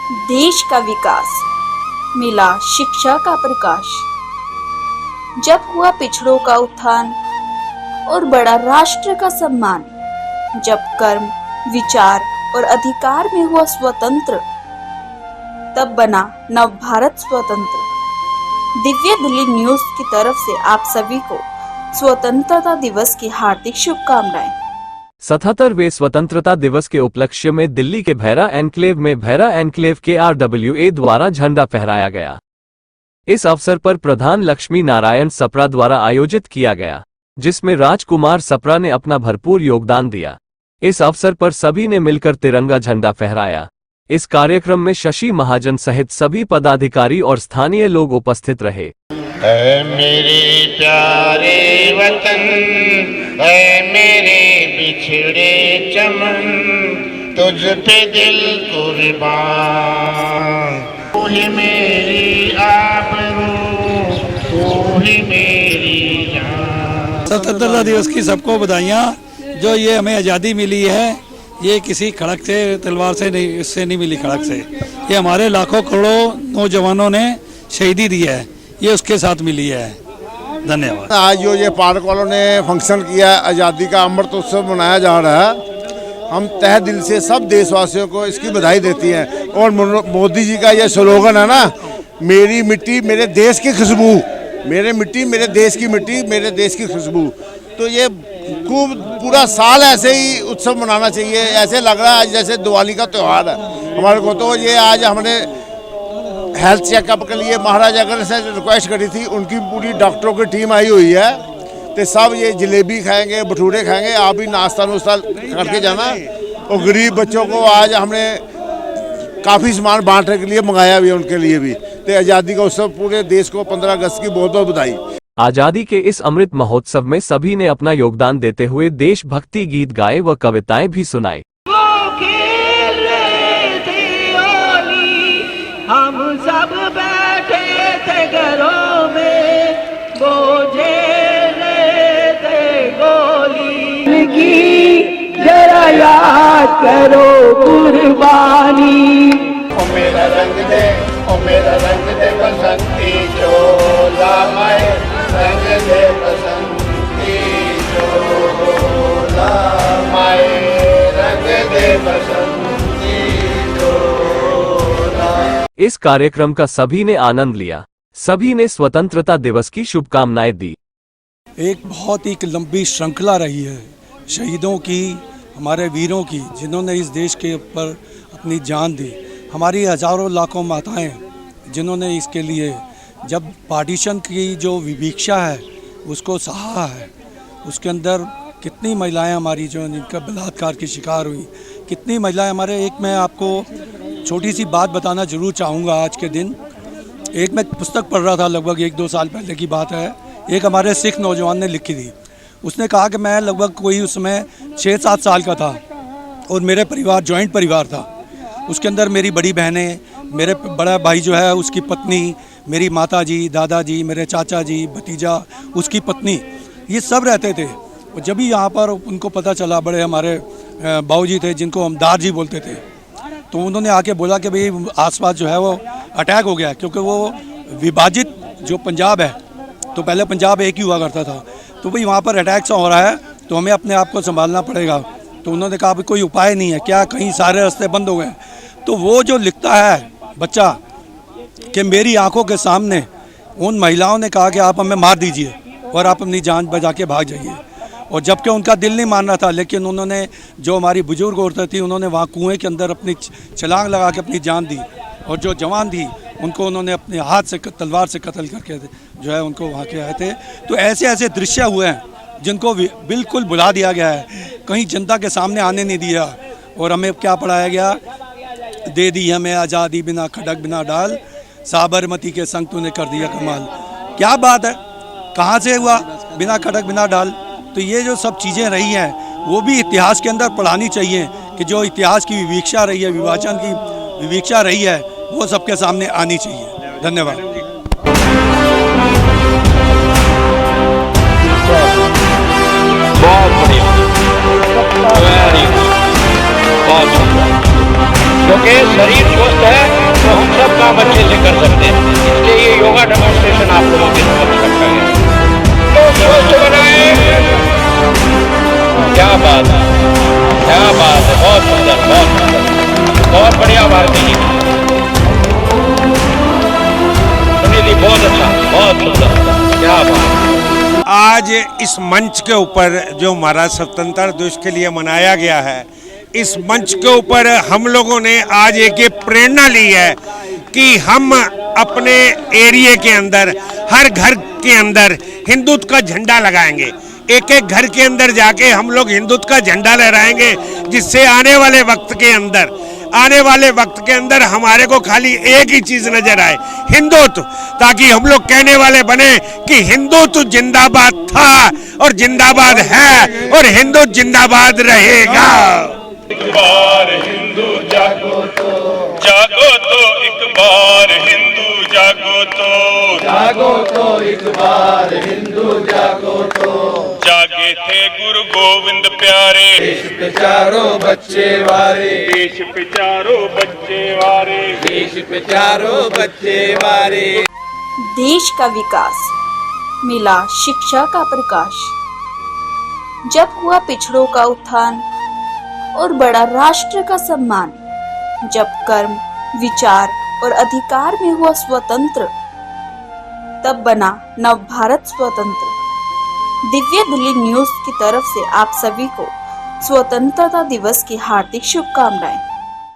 देश का विकास, मिला शिक्षा का प्रकाश। जब हुआ पिछड़ों का उत्थान और बड़ा राष्ट्र का सम्मान, जब कर्म, विचार और अधिकार में हुआ स्वतंत्र, तब बना नव भारत स्वतंत्र। दिव्य दिल्ली न्यूज की तरफ से आप सभी को स्वतंत्रता दिवस की हार्दिक शुभकामनाएं। 77वें स्वतंत्रता दिवस के उपलक्ष्य में दिल्ली के भैरा एन्क्लेव में भैरा एन्क्लेव के RWA द्वारा झंडा फहराया गया। इस अवसर पर प्रधान लक्ष्मी नारायण सप्रा द्वारा आयोजित किया गया, जिसमें राजकुमार सप्रा ने अपना भरपूर योगदान दिया। इस अवसर पर सभी ने मिलकर तिरंगा झंडा फहराया। इस कार्यक्रम में शशि महाजन सहित सभी पदाधिकारी और स्थानीय लोग उपस्थित रहे। ऐ मेरे प्यारे वतन, ऐ मेरे बिछड़े चमन, तुझ पे दिल कुर्बान। तू ही मेरी आबरू, तू ही मेरी जान। स्वतंत्रता दिवस की सबको बधाइयाँ। जो ये हमें आज़ादी मिली है, ये किसी खड़क से, तलवार से नहीं, इससे नहीं मिली खड़क से। ये हमारे लाखों करोड़ों नौजवानों ने शहीदी दी है, ये उसके साथ मिली है। धन्यवाद। आज जो ये पार्क वालों ने फंक्शन किया, आज़ादी का अमृत उत्सव मनाया जा रहा है, हम तहे दिल से सब देशवासियों को इसकी बधाई देती हैं। और मोदी जी का ये स्लोगन है ना, मेरी मिट्टी मेरे देश की खुशबू, मेरी मिट्टी मेरे देश की मिट्टी, मेरे देश की खुशबू। तो ये खूब पूरा साल ऐसे ही उत्सव मनाना चाहिए। ऐसे लग रहा है आज जैसे दिवाली का त्यौहार है हमारे को। तो ये आज हमने हेल्थ चेकअप के लिए महाराजा अगर से रिक्वेस्ट करी थी, उनकी पूरी डॉक्टरों की टीम आई हुई है। तो सब ये जलेबी खाएंगे, भटूरे खाएंगे, आप भी नाश्ता नुश्ता करके जाना। और गरीब बच्चों को आज हमने काफ़ी सामान बांटने के लिए मंगाया भी है, उनके लिए भी। तो आज़ादी का उत्सव पूरे देश को 15 अगस्त की बहुत बहुत बधाई। आजादी के इस अमृत महोत्सव में सभी ने अपना योगदान देते हुए देशभक्ति गीत गाए व कविताएं भी सुनाई। हम सब बैठे थे घरों में, वो झेल रहे थे गोली की, जरा याद करो कुर्बानी। ओ मेरा रंग दे, ओ मेरा रंग दे बसंती चोला, मैं रंग दे बसंती चोला, मैं रंग दे बसंती चोला। इस कार्यक्रम का सभी ने आनंद लिया। सभी ने स्वतंत्रता दिवस की शुभकामनाएं दी। एक बहुत ही लंबी श्रृंखला रही है शहीदों की, हमारे वीरों की, जिन्होंने इस देश के ऊपर अपनी जान दी। हमारी हजारों लाखों माताएं जिन्होंने इसके लिए, जब पार्टीशन की जो विवीक्षा है उसको सहा है, उसके अंदर कितनी महिलाएं हमारी जो जिनका बलात्कार की शिकार हुई, कितनी महिलाएं हमारे। एक मैं आपको छोटी सी बात बताना जरूर चाहूँगा। आज के दिन एक मैं पुस्तक पढ़ रहा था, लगभग 1-2 साल पहले की बात है। एक हमारे सिख नौजवान ने लिखी थी। उसने कहा कि मैं लगभग कोई उसमें 6-7 साल का था और मेरे परिवार जॉइंट परिवार था। उसके अंदर मेरी बड़ी बहनें, मेरे बड़ा भाई जो है उसकी पत्नी, मेरी माता जी, दादाजी, मेरे चाचा जी, भतीजा, उसकी पत्नी, ये सब रहते थे। और जब भी यहाँ पर उनको पता चला, बड़े हमारे बाबूजी थे जिनको हम दार जी बोलते थे, तो उन्होंने आके बोला कि भाई आसपास जो है वो अटैक हो गया। क्योंकि वो विभाजित जो पंजाब है, तो पहले पंजाब एक ही हुआ करता था, तो भाई वहाँ पर अटैक सा हो रहा है, तो हमें अपने आप को संभालना पड़ेगा। तो उन्होंने कहा भाई कोई उपाय नहीं है क्या, कहीं सारे रास्ते बंद हो गए। तो वो जो लिखता है बच्चा कि मेरी आंखों के सामने उन महिलाओं ने कहा कि आप हमें मार दीजिए और आप अपनी जान बचा के भाग जाइए। और जबकि उनका दिल नहीं मान रहा था, लेकिन उन्होंने, जो हमारी बुजुर्ग औरतें थी, उन्होंने वहाँ कुएं के अंदर अपनी छलांग लगा के अपनी जान दी। और जो जवान थी उनको उन्होंने अपने हाथ से, तलवार से कत्ल करके जो है उनको वहाँ के आए थे। तो ऐसे ऐसे दृश्य हुए हैं जिनको बिल्कुल भुला दिया गया है, कहीं जनता के सामने आने नहीं दिया। और हमें क्या पढ़ाया गया, दे दी हमें आज़ादी बिना खड़क बिना डाल, साबरमती के संग तूने कर दिया कमाल। क्या बात है, कहाँ से हुआ बिना खड़क बिना डाल। तो ये जो सब चीज़ें रही हैं वो भी इतिहास के अंदर पढ़ानी चाहिए, कि जो इतिहास की विवीक्षा रही है, विभाजन की विवीक्षा रही है, वो सबके सामने आनी चाहिए। धन्यवाद। बहुत बढ़िया, वेरी गुड, बहुत बढ़िया। क्योंकि शरीर स्वस्थ है काम अच्छे से कर सकते हैं। इसलिए ये योगा डेमोन्स्ट्रेशन आप लोगों के समक्ष रखा गया। लोग स्वस्थ बनाए। क्या बात है, क्या बात है, बहुत सुंदर, बहुत सुंदर, बहुत बढ़िया भारती जी, सुनील जी बहुत अच्छा, बहुत सुंदर, क्या बात है। आज इस मंच के ऊपर जो हमारा स्वतंत्रता दिवस के लिए मनाया गया है, इस मंच के ऊपर हम लोगों ने आज एक ये प्रेरणा ली है कि हम अपने एरिया के अंदर हर घर के अंदर हिंदुत्व का झंडा लगाएंगे। एक एक घर के अंदर जाके हम लोग हिंदुत्व का झंडा लहराएंगे, जिससे आने वाले वक्त के अंदर हमारे को खाली एक ही चीज नजर आए, हिंदुत्व, ताकि हम लोग कहने वाले बने कि हिंदुत्व जिंदाबाद था और जिंदाबाद है और हिंदुत्व जिंदाबाद रहेगा। एक बार हिंदू जागो तो एक बार हिंदू जागो तो एक बार हिंदू जागो तो जागे थे गुरु गोविंद प्यारे, देश पे चारों बच्चे वारे, देश पे चारों बच्चे वारे, देश पे चारों बच्चे वारे। देश का विकास, मिला शिक्षा का प्रकाश। जब हुआ पिछड़ों का उत्थान और बड़ा राष्ट्र का सम्मान, जब कर्म, विचार और अधिकार में हुआ स्वतंत्र, तब बना नव भारत स्वतंत्र। दिव्य दिल्ली न्यूज की तरफ से आप सभी को स्वतंत्रता दिवस की हार्दिक शुभकामनाएं।